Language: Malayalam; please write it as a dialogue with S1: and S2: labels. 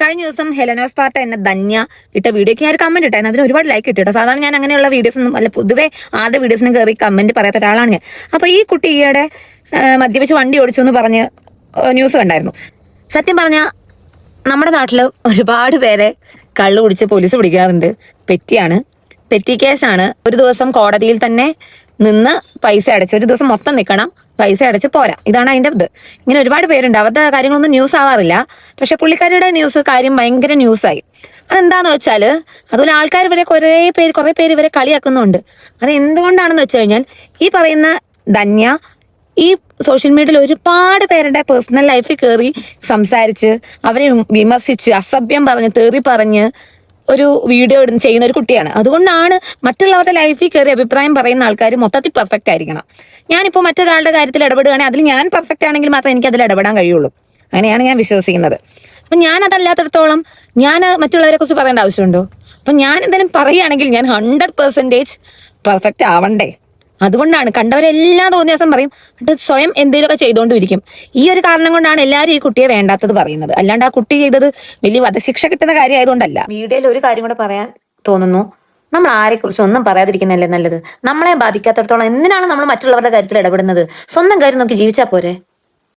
S1: കഴിഞ്ഞ ദിവസം ഹെലനോസ് പാർട്ട എന്ന ധന്യ ഇട്ട വീഡിയോക്ക് ഞാൻ ഒരു കമന്റ് ഇട്ടായിരുന്നു. അതിന് ഒരുപാട് ലൈക്ക് കിട്ടിട്ടോ. സാധാരണ ഞാൻ അങ്ങനെയുള്ള വീഡിയോസ് ഒന്നും അല്ല, പൊതുവെ ആരുടെ വീഡിയോസിനും കയറി കമന്റ് പറയാത്ത ഒരാളാണ് ഞാൻ. അപ്പൊ ഈ കുട്ടി ഈയിടെ മദ്യപിച്ച് വണ്ടി ഓടിച്ചു എന്ന് പറഞ്ഞ് ന്യൂസ് കണ്ടായിരുന്നു. സത്യം പറഞ്ഞ നമ്മുടെ നാട്ടിൽ ഒരുപാട് പേരെ കള്ളു കുടിച്ച് പോലീസ് പിടിക്കാറുണ്ട്. പെറ്റി കേസാണ്. ഒരു ദിവസം കോടതിയിൽ തന്നെ നിന്ന് പൈസ അടച്ച്, ഒരു ദിവസം മൊത്തം നിൽക്കണം, പൈസ അടച്ച് പോരാ. ഇതാണ് അതിന്റെ ഇത്. ഇങ്ങനെ ഒരുപാട് പേരുണ്ട്. അവരുടെ കാര്യങ്ങളൊന്നും ന്യൂസ് ആവാറില്ല. പക്ഷെ പുള്ളിക്കാരിയുടെ കാര്യം ഭയങ്കര ന്യൂസായി. അതെന്താന്ന് വെച്ചാല്, അതുപോലെ ആൾക്കാർ കുറെ പേര് ഇവരെ കളിയാക്കുന്നുണ്ട്. അത് എന്തുകൊണ്ടാണെന്ന് വെച്ച് കഴിഞ്ഞാൽ, ഈ പറയുന്ന ധന്യ ഈ സോഷ്യൽ മീഡിയയിൽ ഒരുപാട് പേരുടെ പേഴ്സണൽ ലൈഫിൽ കയറി സംസാരിച്ച് അവരെ വിമർശിച്ച് അസഭ്യം പറഞ്ഞ് തെറി പറഞ്ഞ് ഒരു വീഡിയോ ചെയ്യുന്ന ഒരു കുട്ടിയാണ്. അതുകൊണ്ടാണ് മറ്റുള്ളവരുടെ ലൈഫിൽ കയറി അഭിപ്രായം പറയുന്ന ആൾക്കാർ മൊത്തത്തിൽ പെർഫെക്റ്റ് ആയിരിക്കണം. ഞാനിപ്പോൾ മറ്റൊരാളുടെ കാര്യത്തിൽ ഇടപെടുകയാണെങ്കിൽ അതിൽ ഞാൻ പെർഫെക്റ്റ് ആണെങ്കിൽ മാത്രമേ എനിക്ക് അതിൽ ഇടപെടാൻ കഴിയുള്ളൂ. അങ്ങനെയാണ് ഞാൻ വിശ്വസിക്കുന്നത്. അപ്പം ഞാൻ അതല്ലാത്തടത്തോളം ഞാൻ മറ്റുള്ളവരെ കുറിച്ച് പറയേണ്ട ആവശ്യമുണ്ടോ? അപ്പം ഞാൻ എന്തെങ്കിലും പറയുകയാണെങ്കിൽ ഞാൻ 100% പെർഫെക്റ്റ് ആവണ്ടേ? അതുകൊണ്ടാണ് കണ്ടവരെല്ലാം തോന്നിയ ദിവസം പറയും, സ്വയം എന്തെങ്കിലുമൊക്കെ ചെയ്തുകൊണ്ടിരിക്കും. ഈ ഒരു കാരണം കൊണ്ടാണ് എല്ലാവരും ഈ കുട്ടിയെ വേണ്ടാത്തത് പറയുന്നത്. അല്ലാണ്ട് ആ കുട്ടി ചെയ്തത് വലിയ വധശിക്ഷ കിട്ടുന്ന കാര്യമായതുകൊണ്ടല്ല. വീഡിയോയിൽ ഒരു കാര്യം കൂടെ പറയാൻ തോന്നുന്നു. നമ്മൾ ആരെക്കുറിച്ച് ഒന്നും പറയാതിരിക്കുന്നതല്ലേ നല്ലത്. നമ്മളെ ബാധിക്കാത്തടത്തോളം എന്തിനാണ് നമ്മൾ മറ്റുള്ളവരുടെ കാര്യത്തിൽ ഇടപെടുന്നത്? സ്വന്തം കാര്യം നോക്കി ജീവിച്ചാൽ പോരെ?